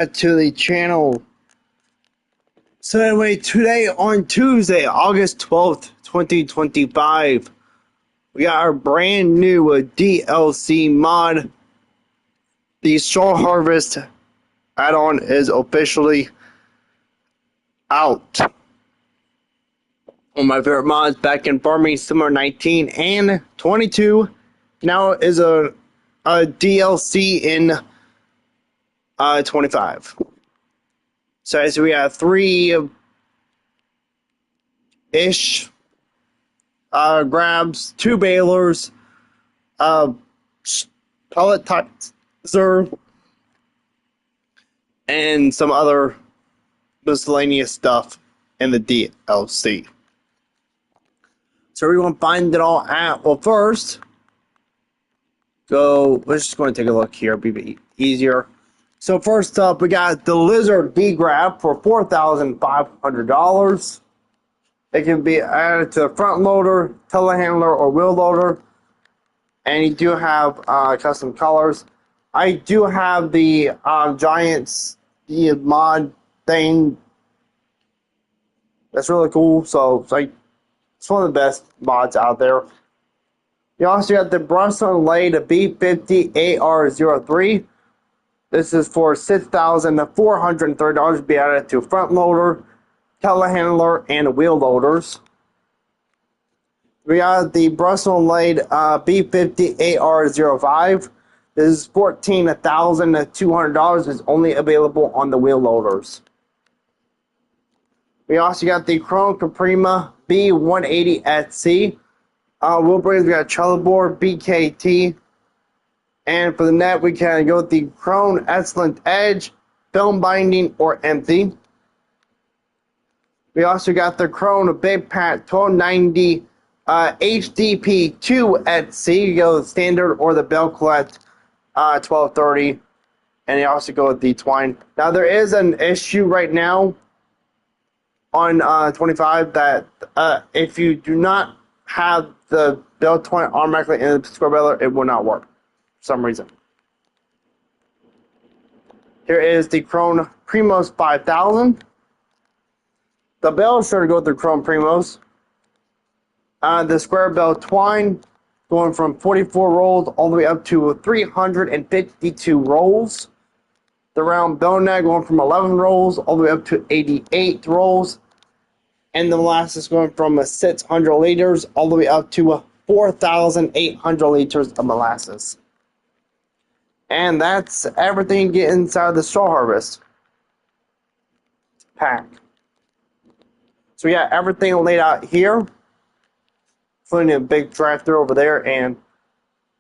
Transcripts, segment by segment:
To the channel. So anyway, today on Tuesday, August 12th, 2025, we got our brand new DLC mod. The Straw Harvest add-on is officially out. One of my favorite mods back in Farming Simulator 19 and 22 now is a DLC in 25. So as we have three-ish grabs, two balers, pelletizer, and some other miscellaneous stuff in the DLC. So we're going to find it all out. Well, first, let's just go and take a look here, be easier. So first up, we got the Lizard V-Grab for $4,500. It can be added to the front loader, telehandler, or wheel loader. And you do have custom colors. I do have the Giants mod thing. That's really cool. So it's one of the best mods out there. You also got the Brunson Lade B50 AR03. This is for $6,430 to be added to front loader, telehandler, and wheel loaders. We got the Brunson Lade B50 AR05. This is $14,200. It's only available on the wheel loaders. We also got the Krone Caprima B180 at sea. Wheel brace, we got Trelleborg BKT. And for the net, we can go with the Krone Excellent Edge, film binding, or empty. We also got the Krone Big Pat 1290 HDP2 at sea. You go with standard or the Bell Collect 1230. And you also go with the Twine. Now, there is an issue right now on 25 that if you do not have the Bell Twine automatically in the square baler, it will not work. For some reason. Here is the Krone Primos 5000. The bell is sure to go through Krone Primos. The square bell twine going from 44 rolls all the way up to 352 rolls. The round bell net going from 11 rolls all the way up to 88 rolls. And the molasses going from 600 liters all the way up to 4,800 liters of molasses. And that's everything you get inside the Straw Harvest pack. So we got everything laid out here, including a big drive-thru over there and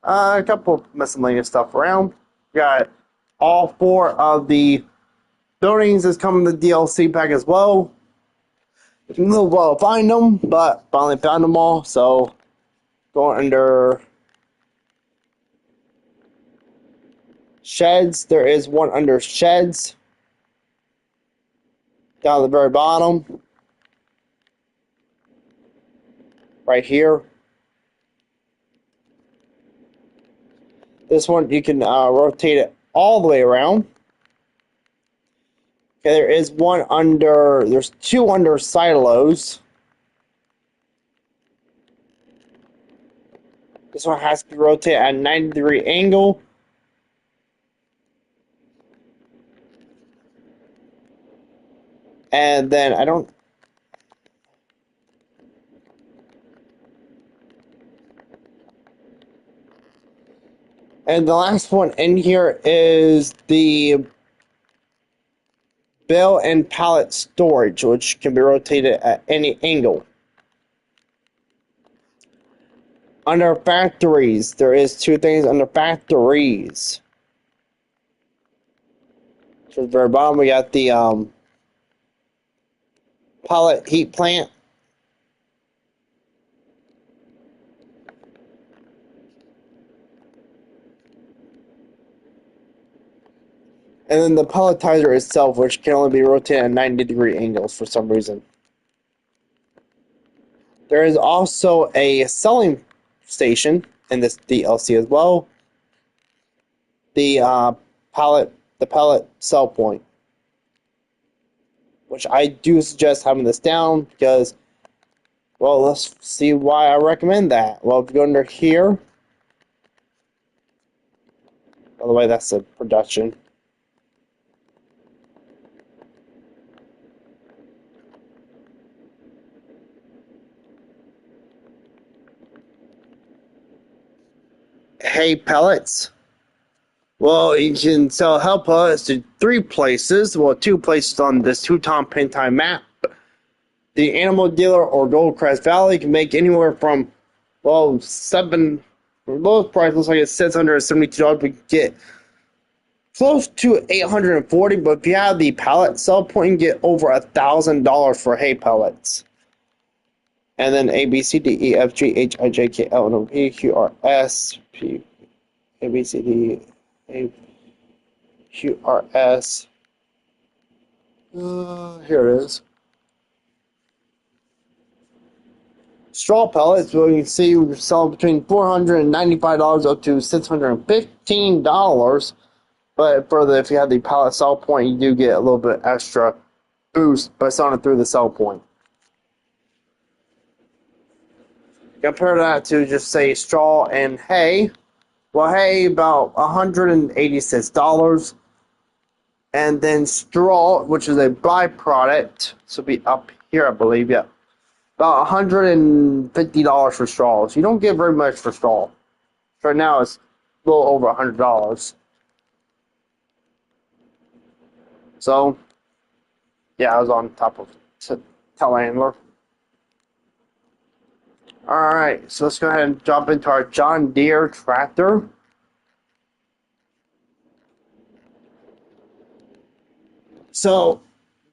a couple of miscellaneous stuff around. We got all four of the buildings that's coming in the DLC pack as well. It's a little while to find them, but finally found them all. So going under sheds, there is one under sheds down at the very bottom, right here. This one you can rotate it all the way around. Okay, there is one under, there's two under silos. This one has to be rotated at a 90-degree angle. And then and the last one in here is the bale and pallet storage, which can be rotated at any angle. Under factories, there is two things under factories. So at the very bottom, we got the pallet heat plant. And then the pelletizer itself, which can only be rotated at 90-degree angles for some reason. There is also a selling station in this DLC as well. The pellet sell point. which I do suggest having this down because, well, let's see why I recommend that. Well, if you go under here, by the way, that's the production. Hay pellets. Well, you can sell hay pellets to 3 places. Well, 2 places on this Teton Pentine map. The Animal Dealer or Goldcrest Valley can make anywhere from, well, lowest price looks like it's $672. We get close to 840, but if you have the pallet sell point, you can get over $1,000 for hay pellets. And then A B C D E F G H I J K L N O P Q R S P A B C D A Q R S. Here it is. Straw pellets, well, you can see we sell between $495 up to $615. But further, if you have the pallet sell point, you do get a little bit extra boost by selling it through the sell point. Compare that to just say straw and hay. Well, hay about $186, and then straw, which is a byproduct, this will be up here, I believe. Yeah, about $150 for straw. So you don't get very much for straw. Right now, it's a little over $100. So, yeah, I was on top of telehandler. Alright, so let's go ahead and jump into our John Deere tractor. So,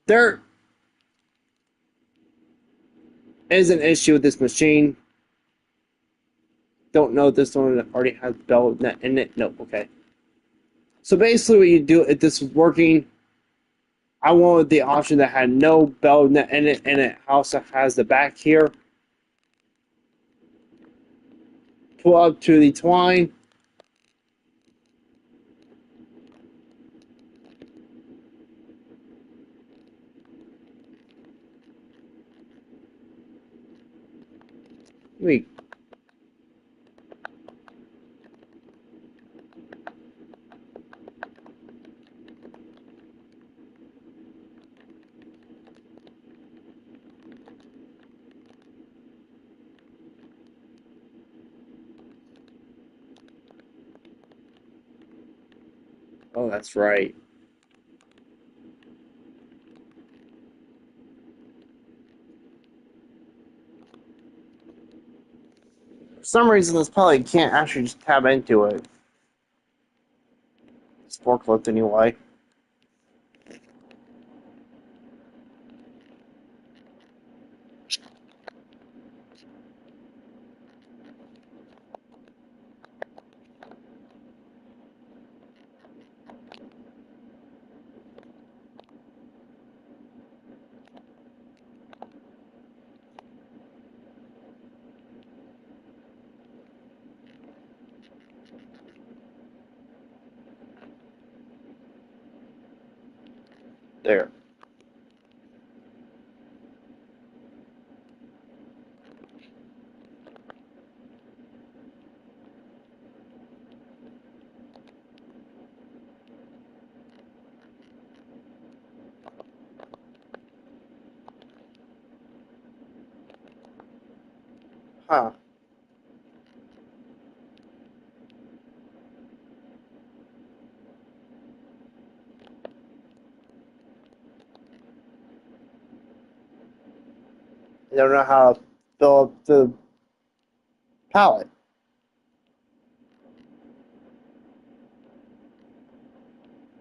there is an issue with this machine. Don't know if this one already has bell net in it. Nope, okay. So basically what you do, if this is working, I wanted the option that had no bell net in it, and it also has the back here. Pull up to the twine. Wait. Oh, that's right. For some reason, this probably can't actually just tab into it. It's forklift anyway. There. Huh. I don't know how to fill up the pallet.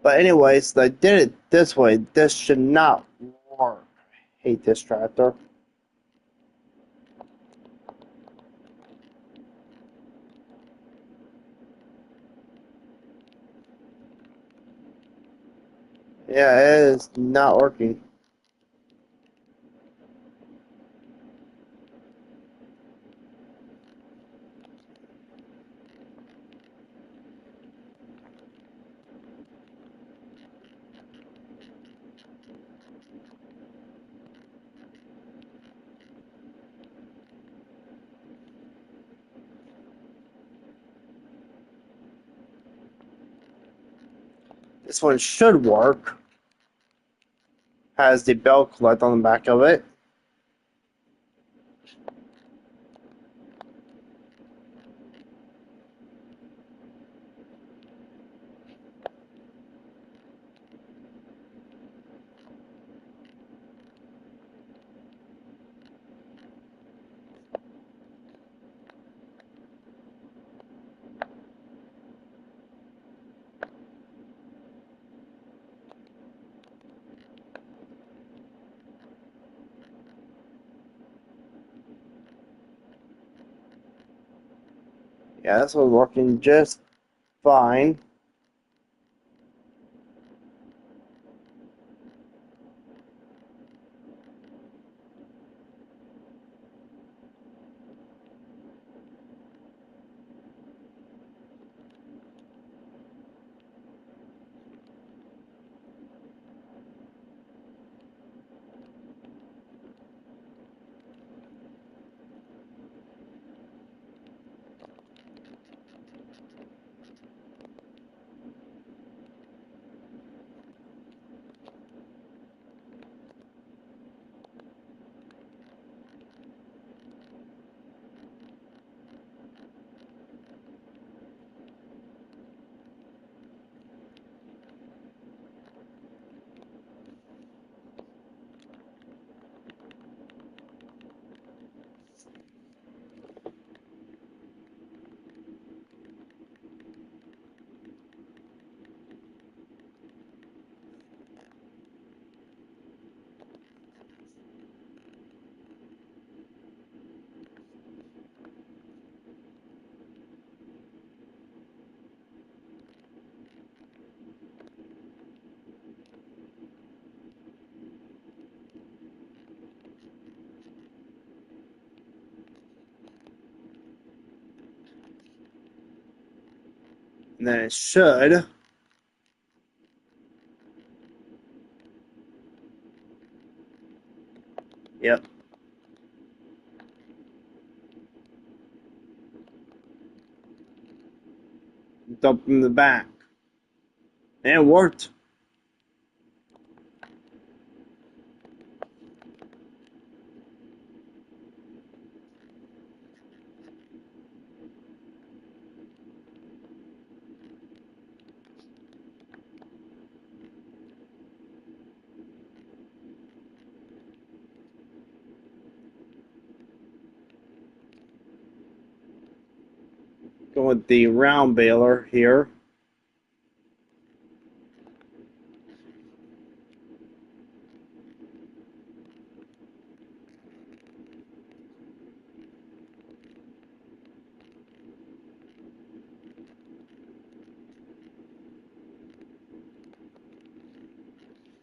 But anyways, I did it this way. This should not work. I hate this tractor. Yeah, it is not working. This one should work. Has the bell collect on the back of it. Yeah, this one's working just fine. And then it should. Yep. Dump from the back. And it worked. Go with the round baler here.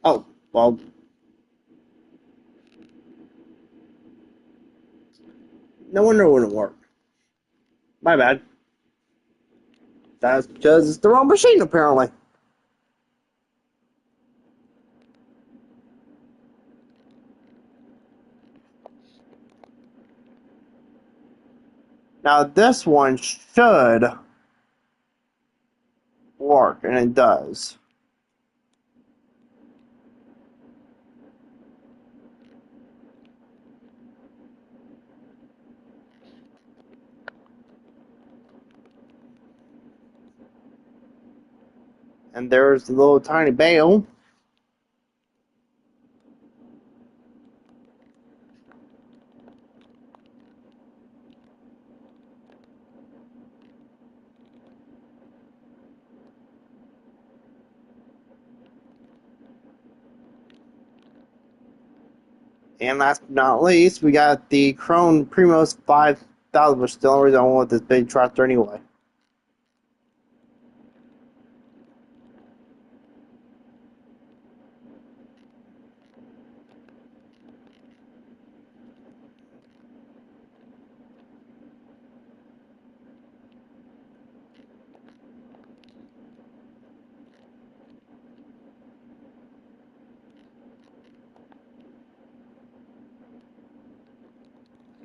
Oh, well. No wonder it wouldn't work. My bad. That's because it's the wrong machine, apparently. Now, this one should work, and it does. And there's the little tiny bale. And last but not least, we got the Krone Primos 5000, which is the only reason I want this big tractor anyway.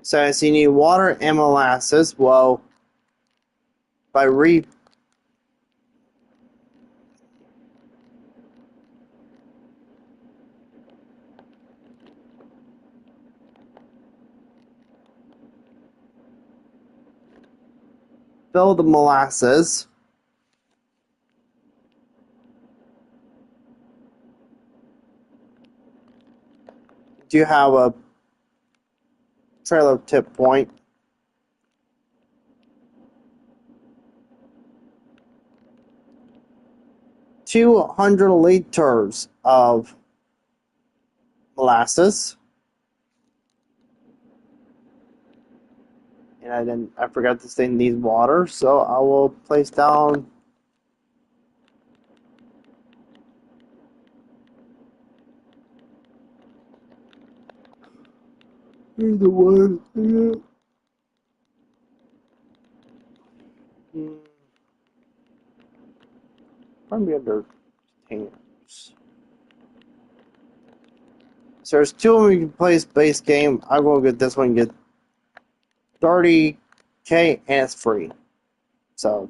Says you need water and molasses. Well, by fill the molasses. Do you have a trailer tip point? 200 liters of molasses. And I forgot to say needs water, so I will place down here's the one. Probably under containers. So there's two of them you can place base game. I'm gonna get this one, get 30K, and it's free. So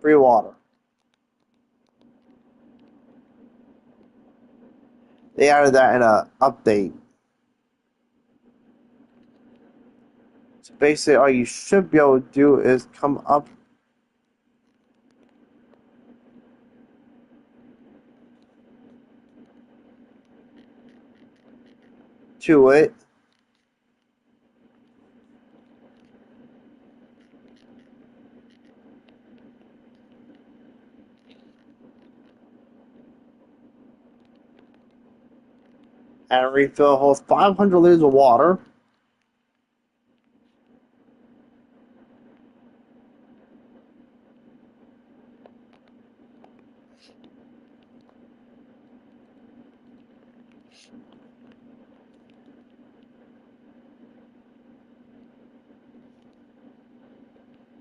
free water. They added that in a update. So basically all you should be able to do is come up to it. And refill holds 500 liters of water.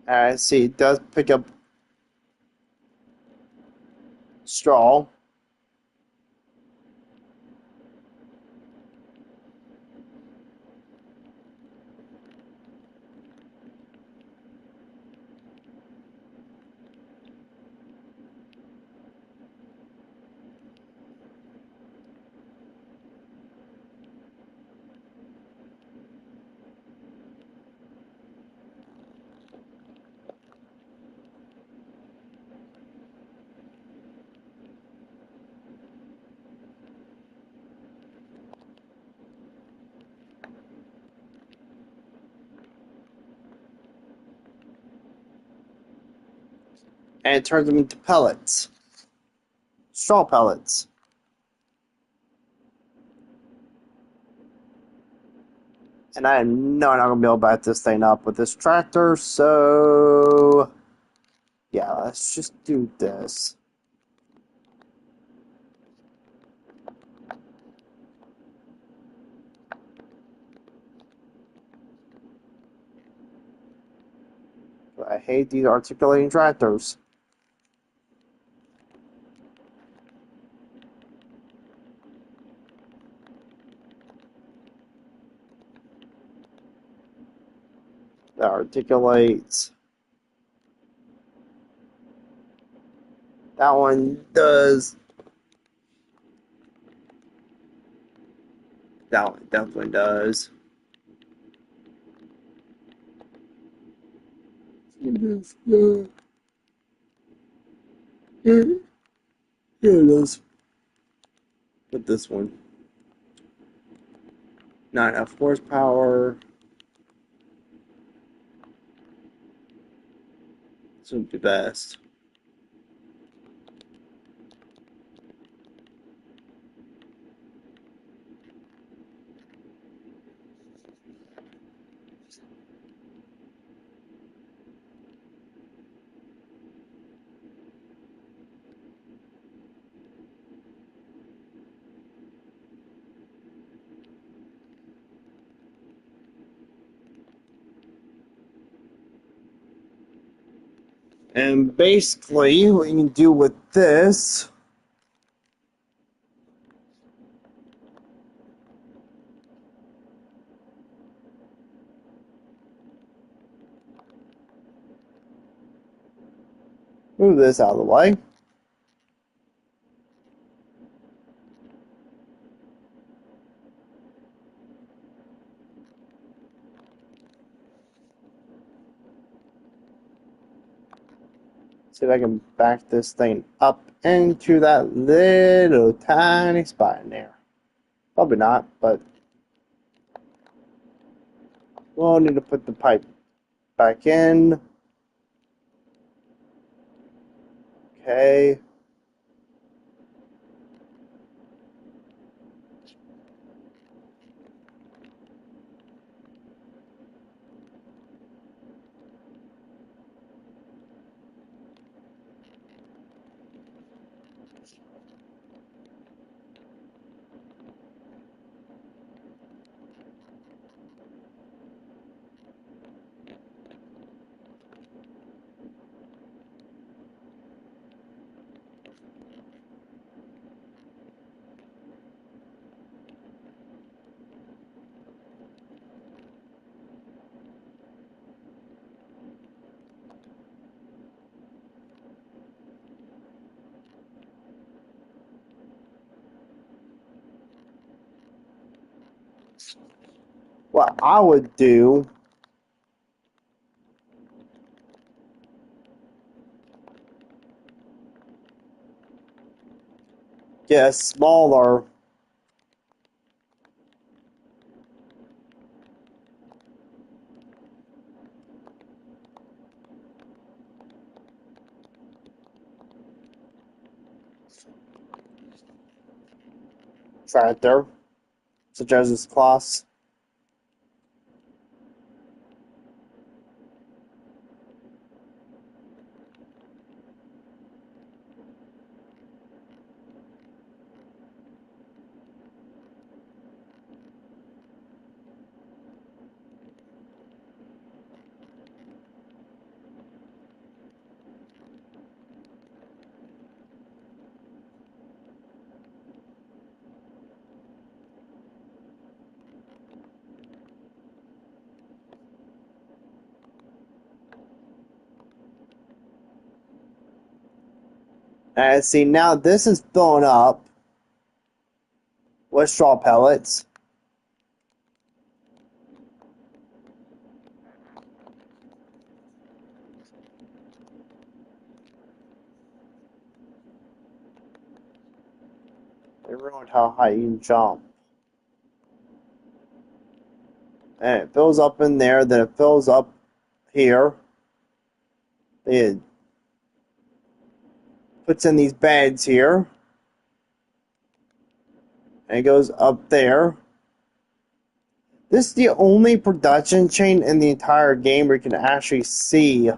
And see, it does pick up straw. And it turns them into pellets. Straw pellets. And I know I'm not going to be able to back this thing up with this tractor, so yeah, let's just do this. I hate these articulating tractors. That articulates. That one does. That one definitely does. Here it is. With this one. Not enough horsepower. This would be best. And basically, what you can do with this move this out of the way. See if I can back this thing up into that little tiny spot in there. Probably not, but we'll need to put the pipe back in. Okay. What I would do, get a smaller tractor, such as this class. And see, now this is filling up with straw pellets. It ruined how high you can jump. And it fills up in there, then it fills up here. It puts in these beds here. And it goes up there. This is the only production chain in the entire game where you can actually see the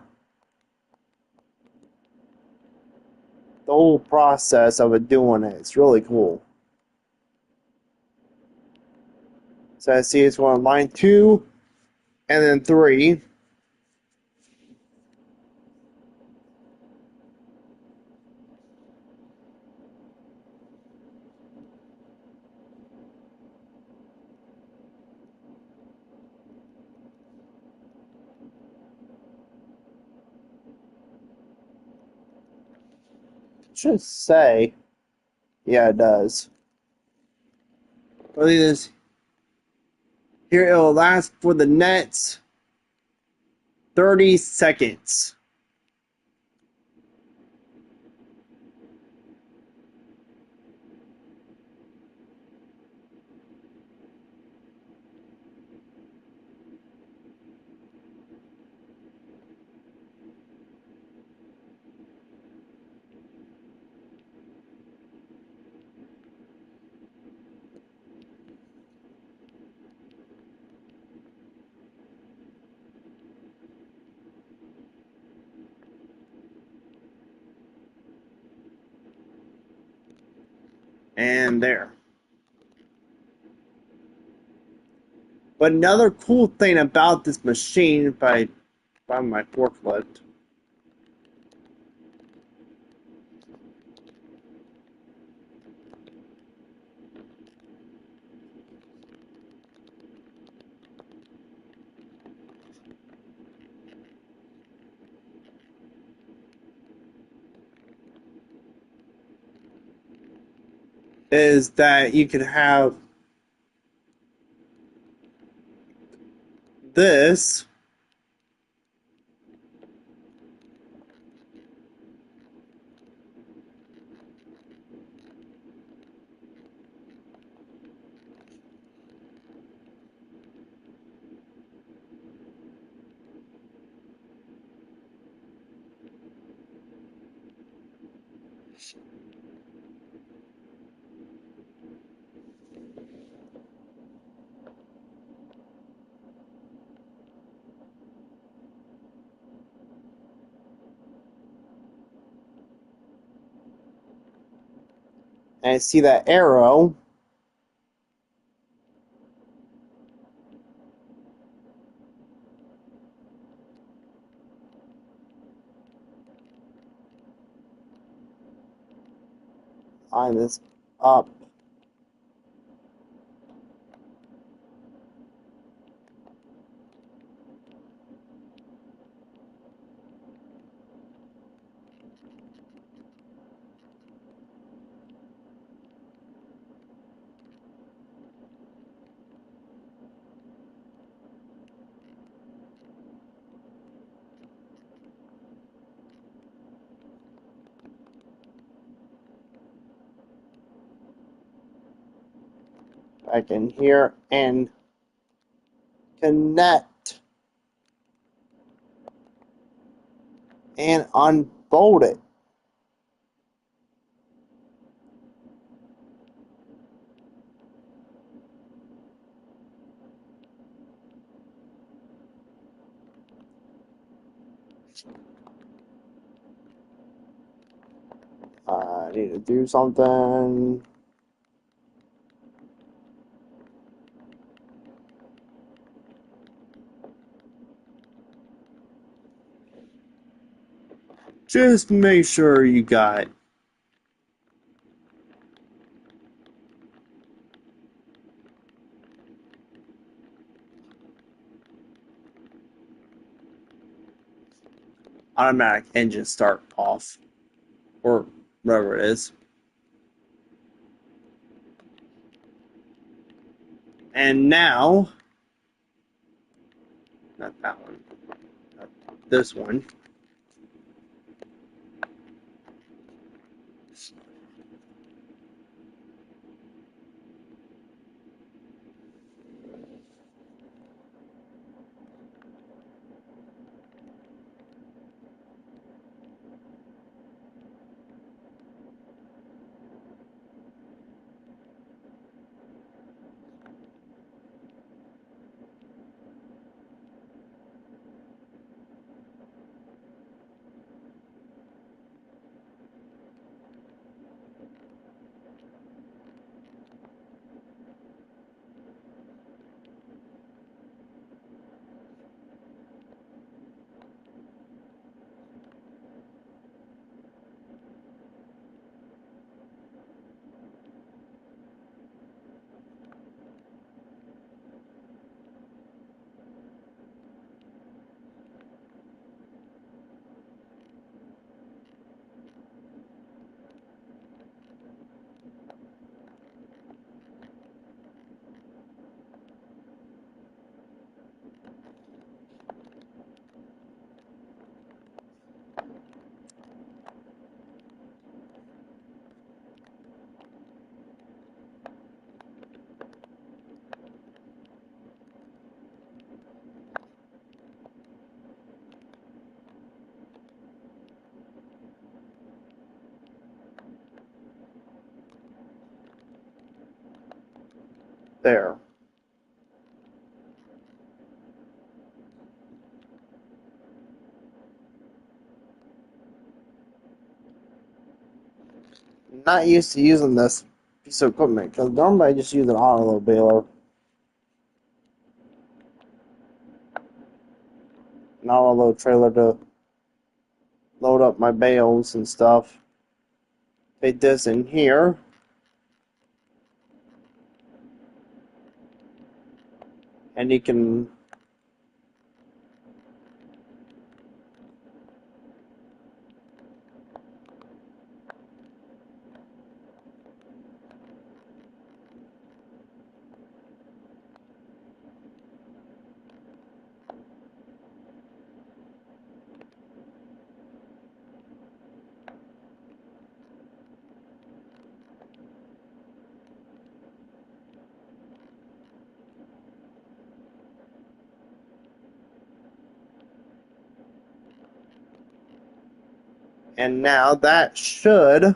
whole process of it doing it. It's really cool. So I see it's on line 2 and then 3. Should say, yeah, it does. Look at this. Here it will last for the next 30 seconds. And there. But another cool thing about this machine, if I find my forklift, is that you can have this and I see that arrow. Line this up. Back in here and connect and unbolt it. I need to do something. Just make sure you got automatic engine start off, or whatever it is. And now, not that one, not this one. There. Not used to using this piece of equipment because normally I just use an auto baler, an auto load trailer to load up my bales and stuff. Take this in here. And you can and now that should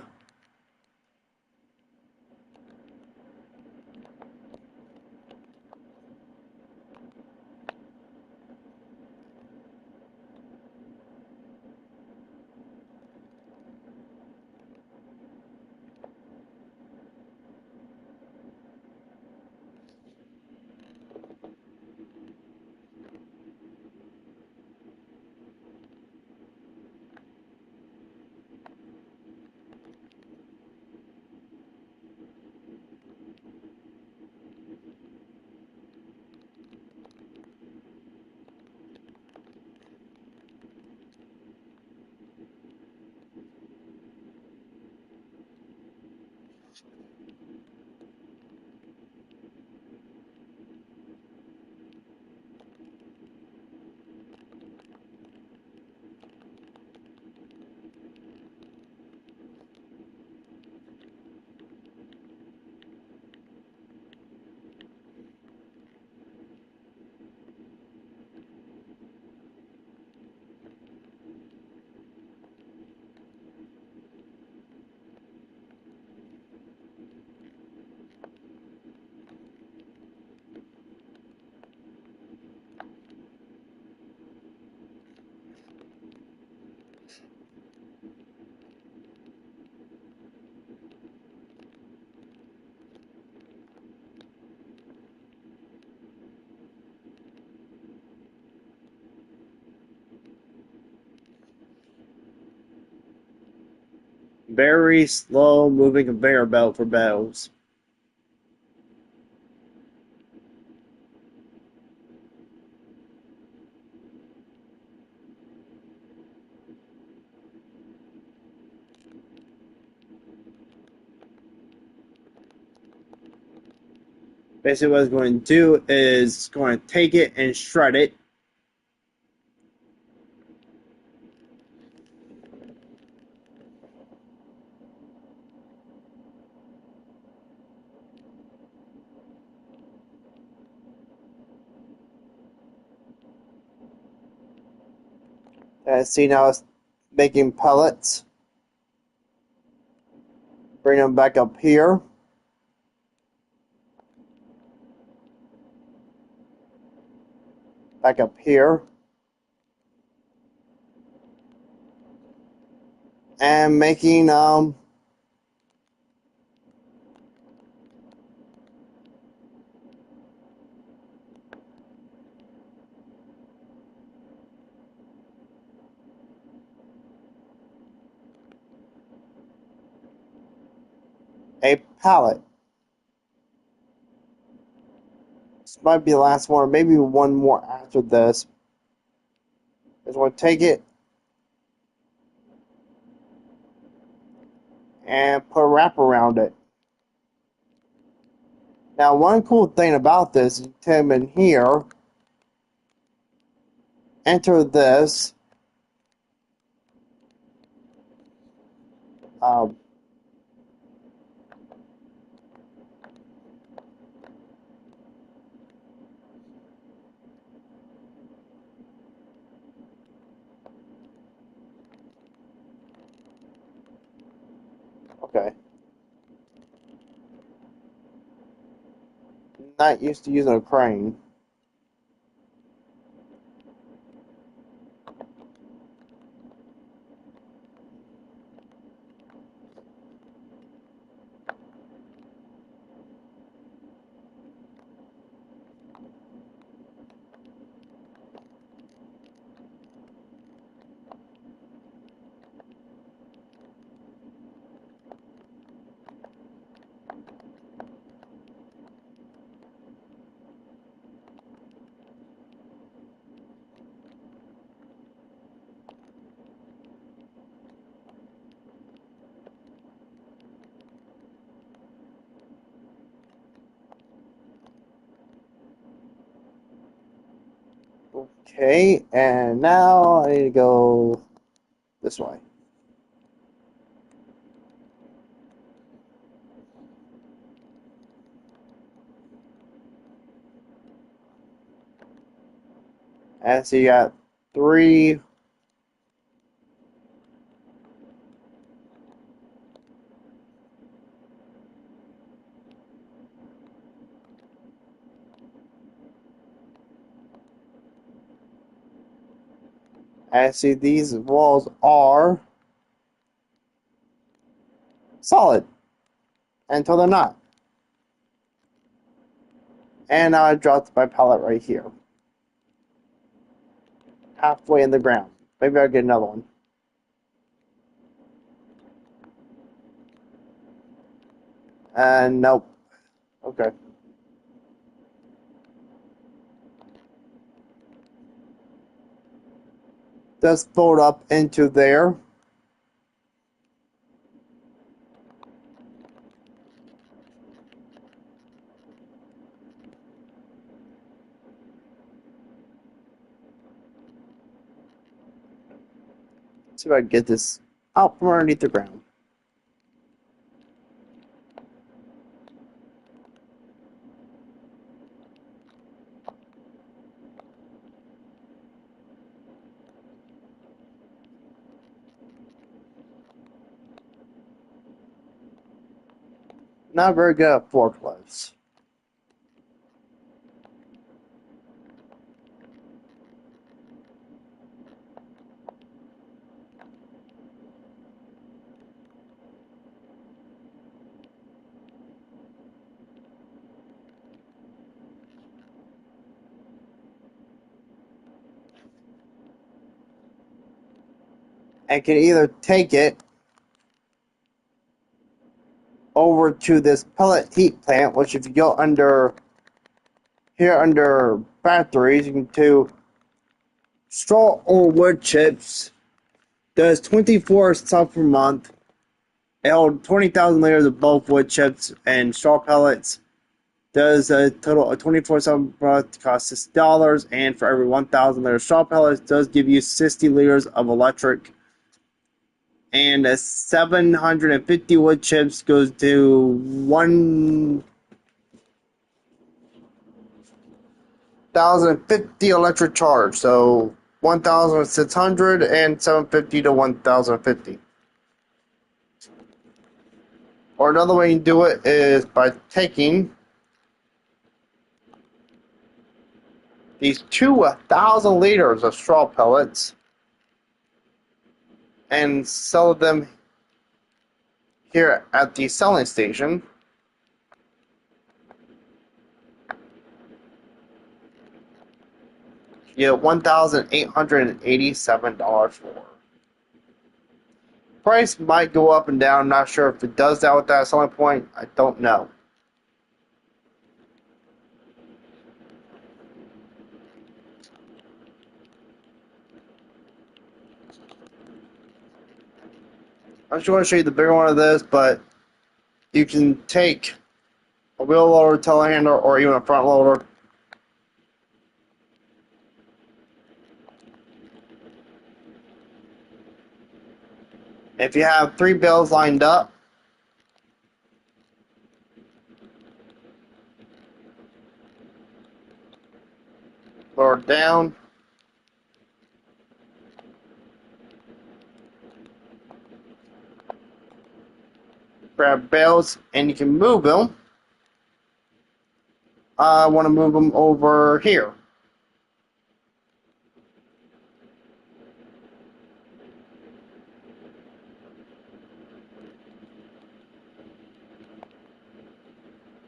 very slow moving conveyor belt for bales. Basically, what it's going to do is going to take it and shred it. See now it's making pellets. Bring them back up here. Back up here. And making a pallet. This might be the last one, or maybe one more after this. Just want to take it and put a wrap around it. Now, one cool thing about this is you come in here, enter this, um, okay. Not used to using a crane. Okay, and now I need to go this way. And so you got three. And see these walls are solid until they're not. And now I dropped my pallet right here. Halfway in the ground. Maybe I'll get another one. And nope. Okay. Just fold up into there. See if I can get this out from underneath the ground. Not very good at forklifts. I can either take it over to this pellet heat plant, which if you go under here under batteries, you can do straw or wood chips. Does 24 stuff per month. It holds 20,000 liters of both wood chips and straw pellets. Does a total of 24/7 per month, costs $6, and for every 1,000 liters straw pellets, does give you 60 liters of electric. And 750 wood chips goes to 1,050 electric charge. So 1,600 and 750 to 1,050. Or another way you do it is by taking these 2,000 liters of straw pellets and sell them here at the selling station. You get $1,887 for. Price might go up and down. I'm not sure if it does that with that selling point. I don't know. I just want to show you the bigger one of this, but you can take a wheel loader, telehandler, or even a front loader. If you have 3 bales lined up, lower down, grab bales, and you can move them. I want to move them over here.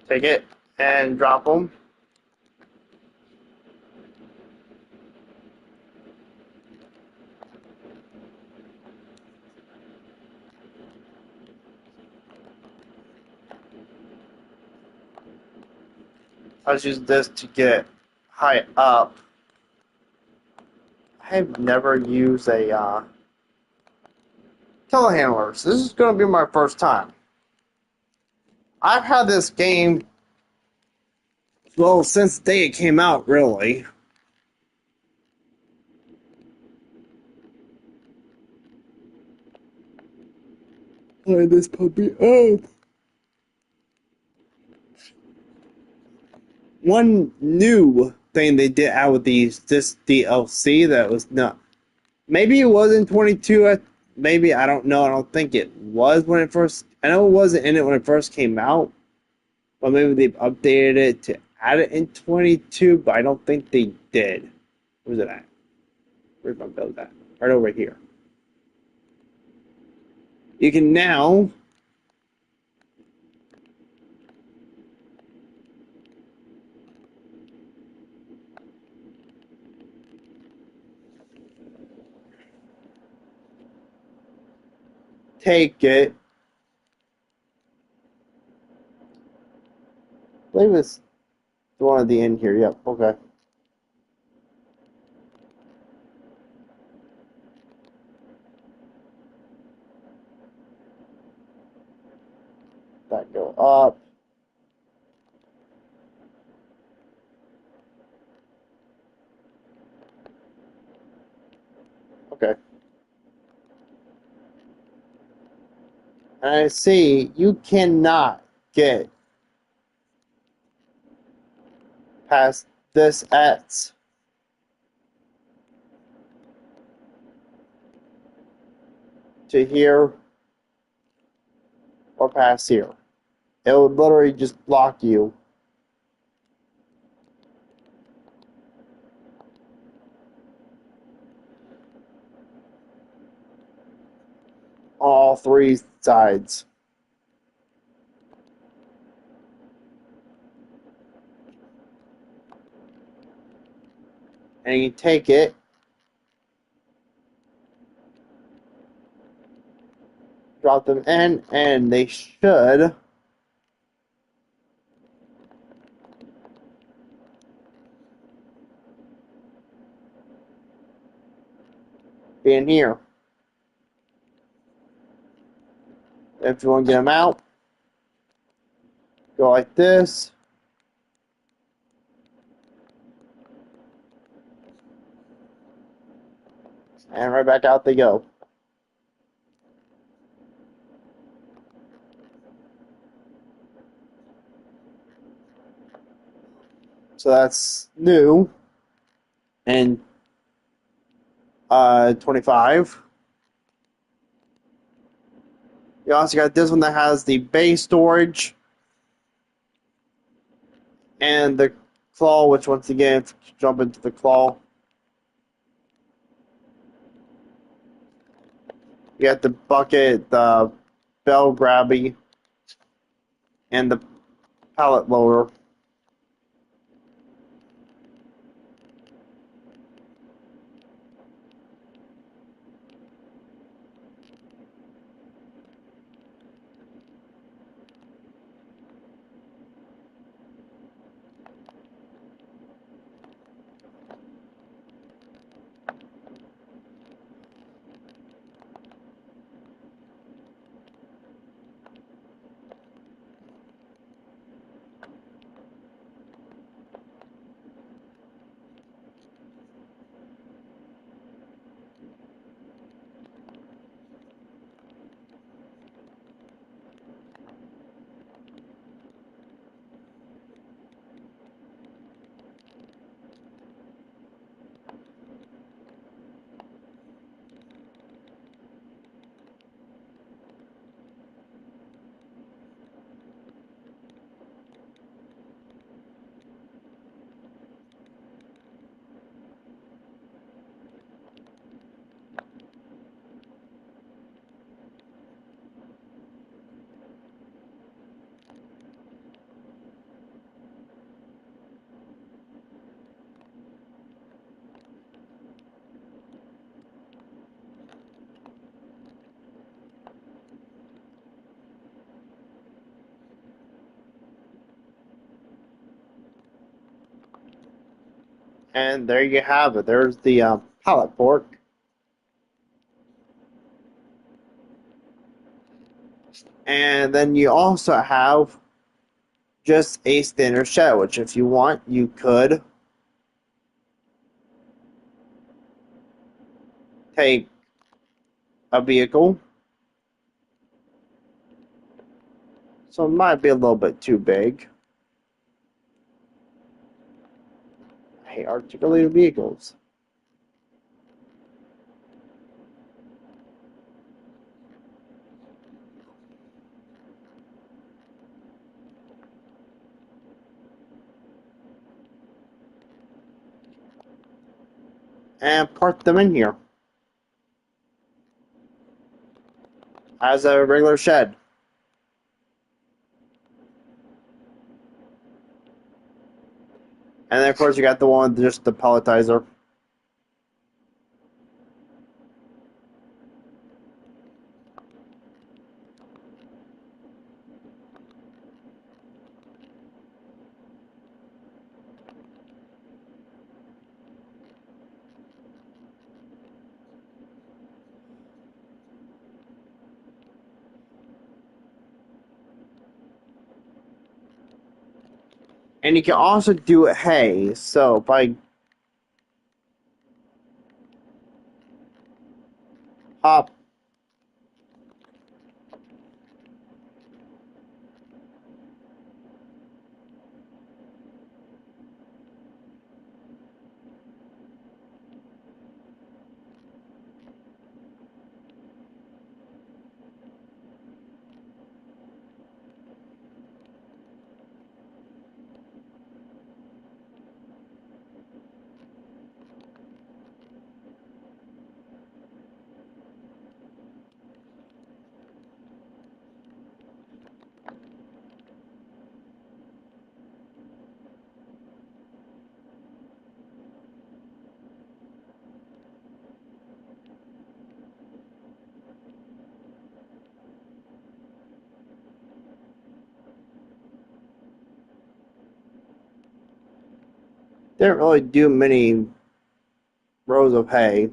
Take it and drop them. I just use this to get high up. I've never used a telehandler, so this is going to be my first time. I've had this game, well, since the day it came out, really. Play this puppy up. One new thing they did out with this DLC that was not. Maybe it was in 22. Maybe, I don't know. I don't think it was when it first. I know it wasn't in it when it first came out. But maybe they've updated it to add it in 22. But I don't think they did. Where's it at? Where's my build at? Right over here. You can now take it. I believe it's the one at the end here. Yep, okay. That go up. Okay. And I see you cannot get past this X to here or past here. It would literally just block you. All 3 sides. And you take it, drop them in, and they should being here. If you want to get them out, go like this. And right back out they go. So that's new. And 25. You also got this one that has the bay storage and the claw, which once again, if you jump into the claw, you got the bucket, the bell grabby, and the pallet loader. And there you have it. There's the pallet fork. And then you also have just a standard shed, which if you want, you could take a vehicle. So it might be a little bit too big. I hate articulated vehicles. And park them in here as a regular shed. And then, of course, you got the one with just the pelletizer. And you can also do hay. So if I hop didn't really do many rows of hay.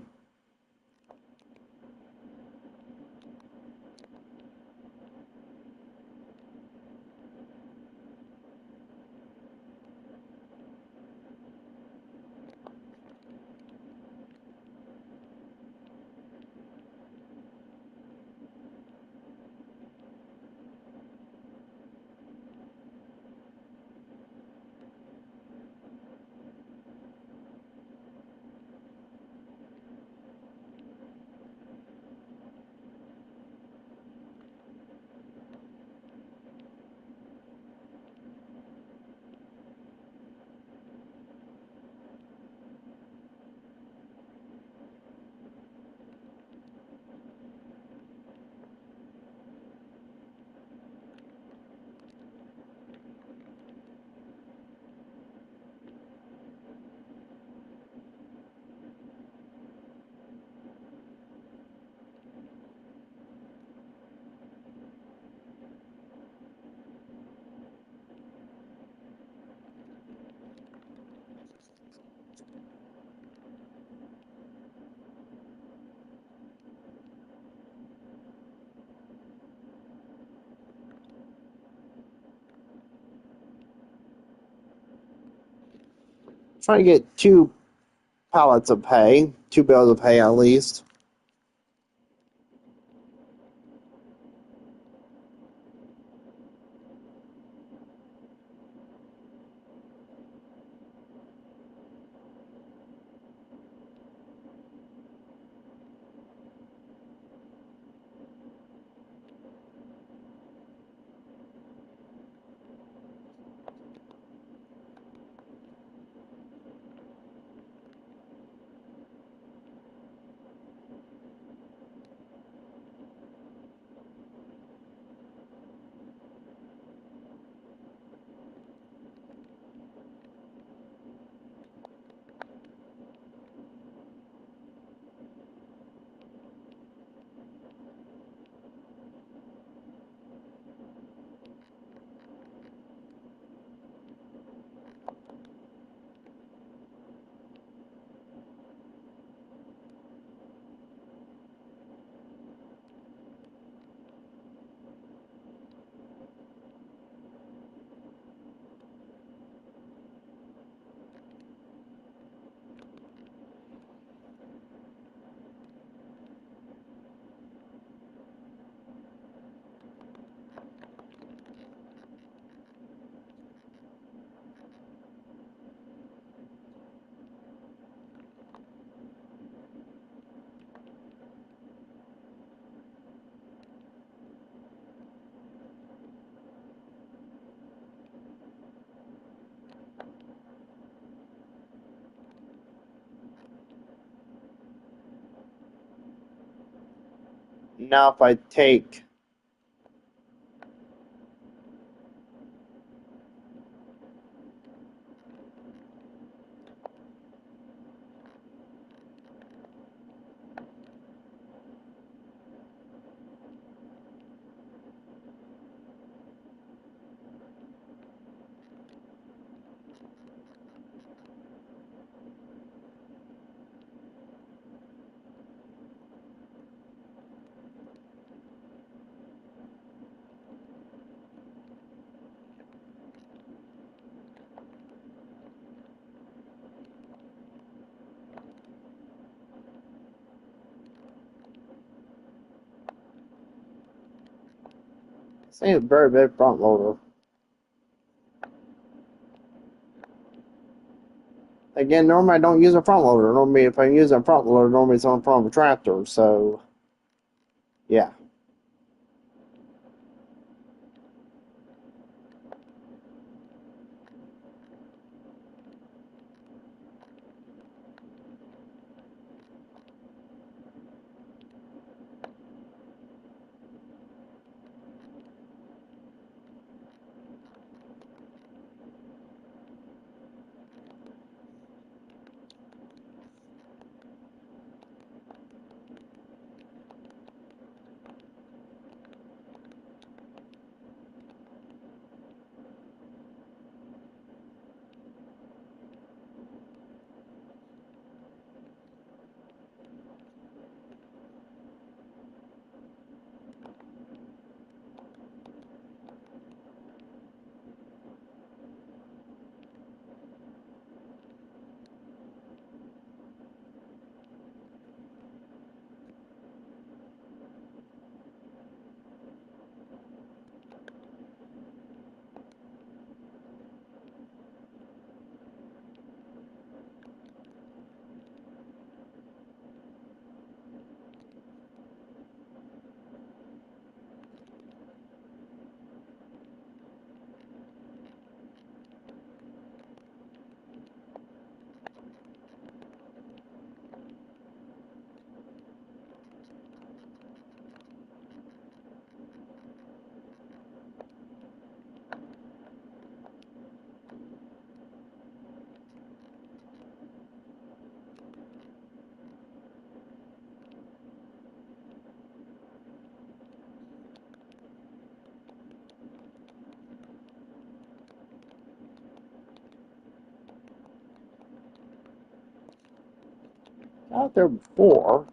trying to get 2 pallets of hay, 2 bales of hay at least. Now if I take say a very big front loader. Again, normally I don't use a front loader. Normally if I'm using a front loader, normally it's on front of a tractor, so yeah. Out there before.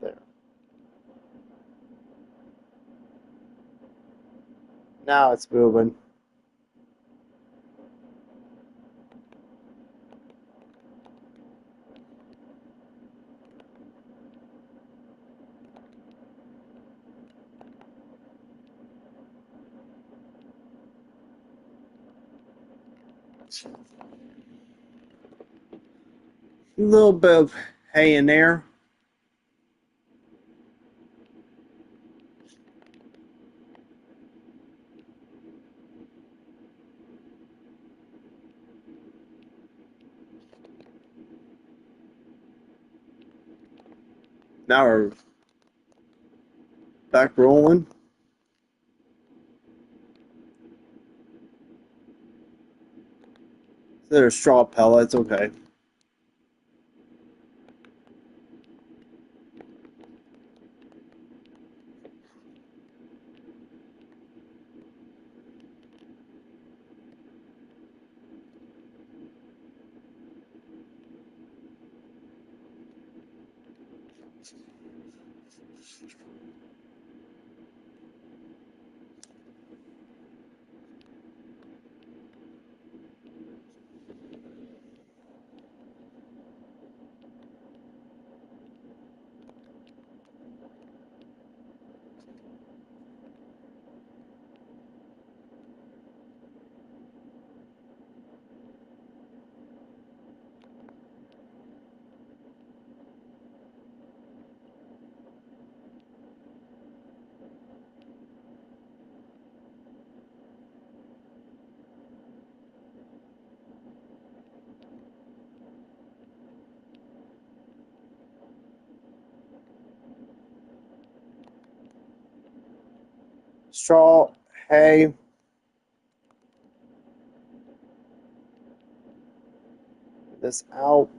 There. Now it's moving. A little bit of hay in there. Now we're back rolling. There's straw pellets, okay. Straw, hay. This out.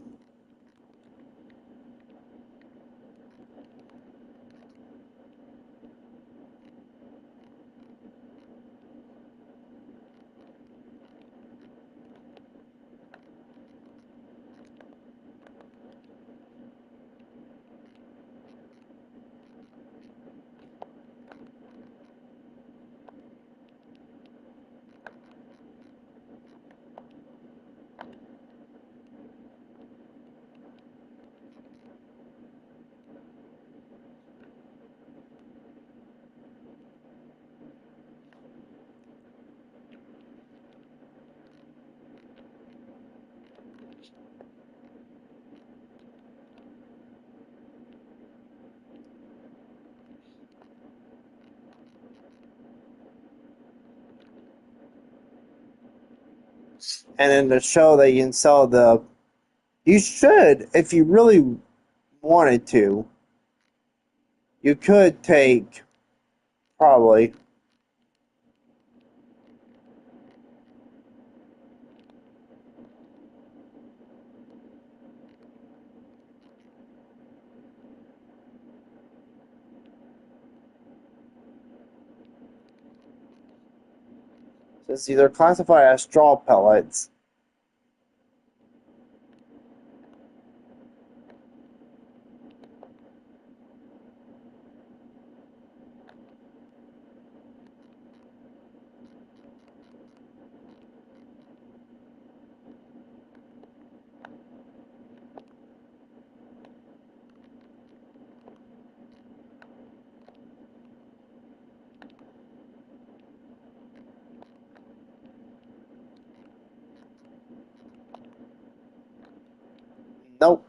And then to show that you can sell the, you should, if you really wanted to, you could take probably it's either classified as straw pellets. Nope.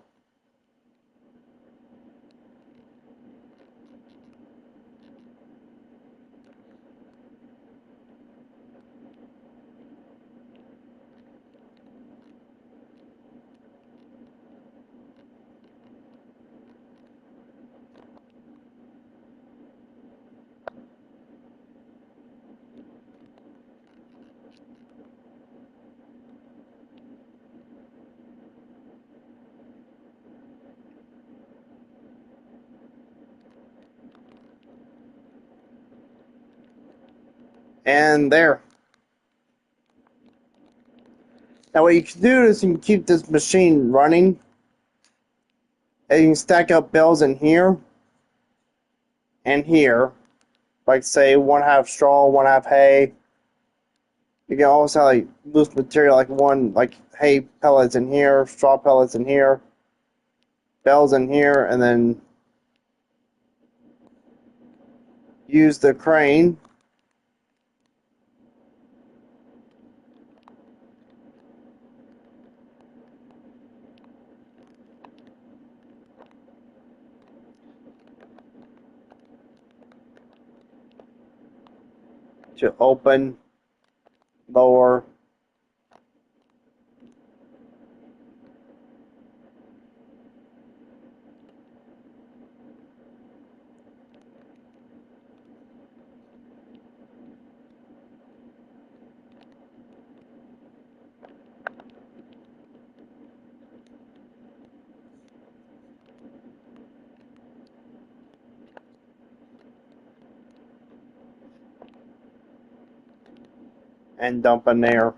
And there. Now what you can do is you can keep this machine running. And you can stack up bales in here and here. Like say 1/2 straw, 1/2 hay. You can also have like loose material like one like hay pellets in here, straw pellets in here, bales in here, and then use the crane to open, lower, and dump in there.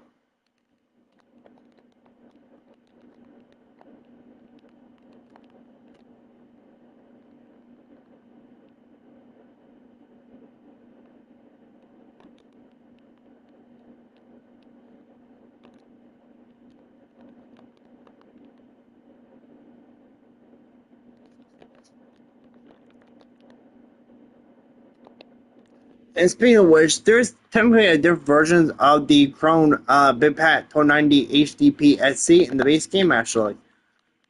And speaking of which, there's technically different versions of the Krone BitPat 1290 HDP SC in the base game, actually.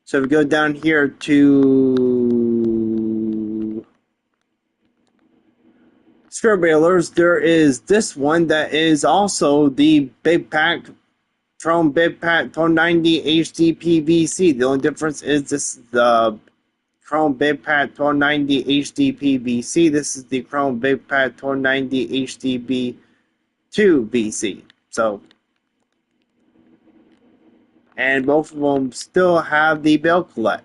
So if we go down here to Square Bailers, there is this one that is also the BitPat Krone BitPat 1290 HDP VC. The only difference is this is the Krone BitPat 1290 HDP VC. This is the Krone BitPat 1290 HDP 2 VC. So, and both of them still have the bill collect.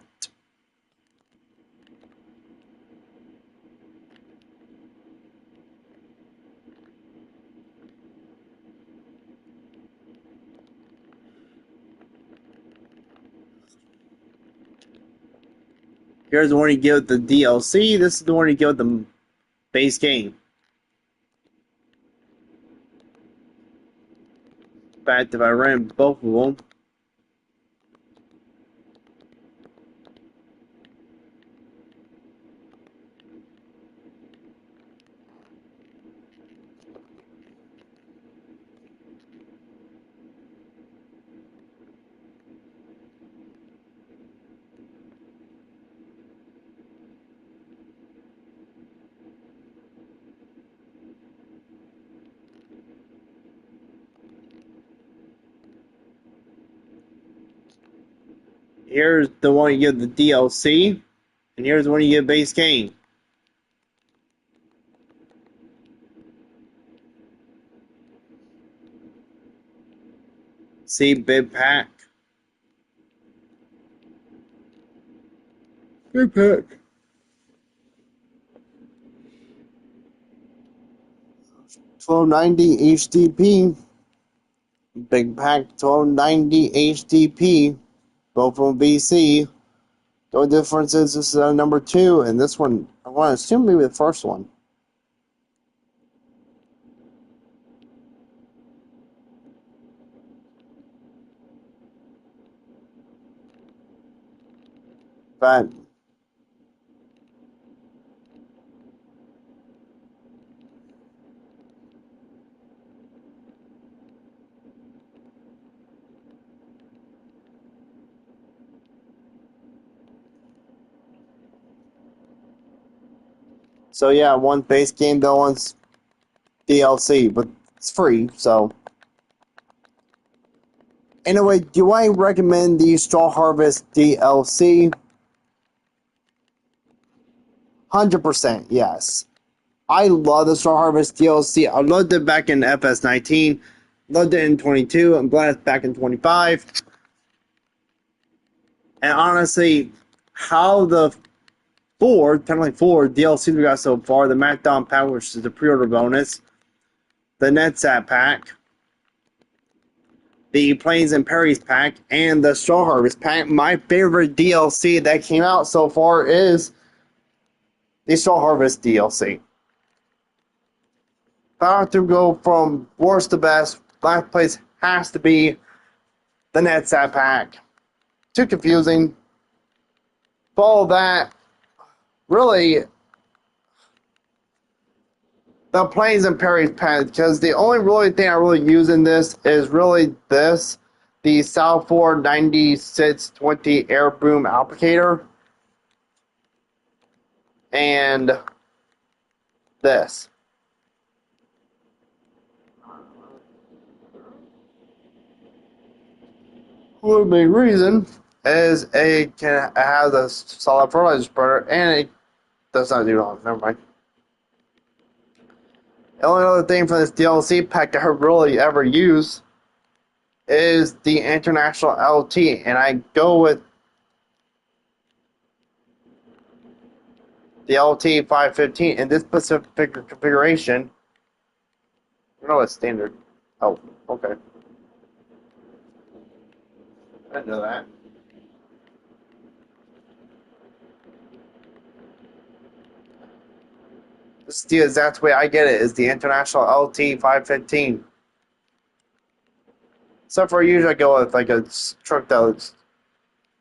Here's the one you get with the DLC. This is the one you get with the base game. In fact, if I ran both of them, here's the one you get the DLC, and here's the one you get base game. See, big pack. Big pack. 1290 HDP. Big pack 1290 HDP. Both from BC. The only difference is this is number 2, and this one, I want to assume maybe the first one. But so yeah, one base game, the one's DLC, but it's free, so. Anyway, do I recommend the Straw Harvest DLC? 100% yes. I love the Straw Harvest DLC. I loved it back in FS19. Loved it in 22. I'm glad it's back in 25. And honestly, how the technically four DLCs we got so far, the Smackdown pack, which is the pre-order bonus, the NetSat pack, the Plains and Perry's pack, and the Straw Harvest pack. My favorite DLC that came out so far is the Straw Harvest DLC. If I have to go from worst to best, last place has to be the NetSat pack. Too confusing. Follow that. Really, the Plains and Perry's pack, because the only really thing I really use in this is really this, the Salfor 9620 Air Boom Applicator, and this. one big reason is it has a solid fertilizer spreader and it does not do all. Never mind. The only other thing from this DLC pack I really ever use is the International LT, and I go with the LT 515 in this specific configuration. No, it's standard. Oh, okay. I didn't know that. This is the exact way I get it is the International LT 515. Except for usually I go with like a truck that's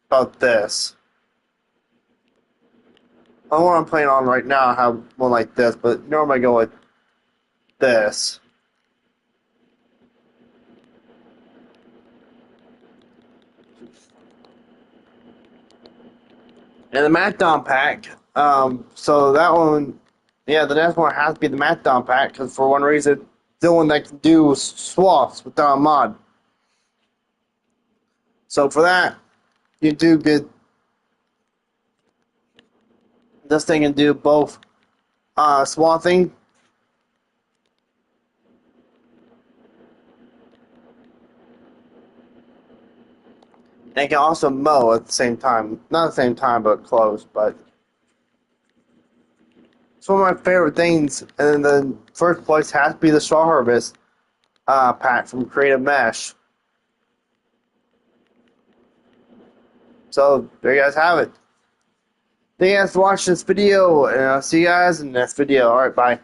about this. The one I'm playing on right now I have one like this, but normally I go with this. And the Matt Dom pack, so that one, yeah, the next one has to be the Matt Dom pack, because for one reason, it's the one that can do swaths without a mod. So for that, you do get, this thing can do both swathing and it can also mow at the same time. Not at the same time, but close, but it's one of my favorite things, and in the first place has to be the Straw Harvest pack from Creative Mesh. So there you guys have it. Thank you guys for watching this video, and I'll see you guys in the next video. Alright, bye.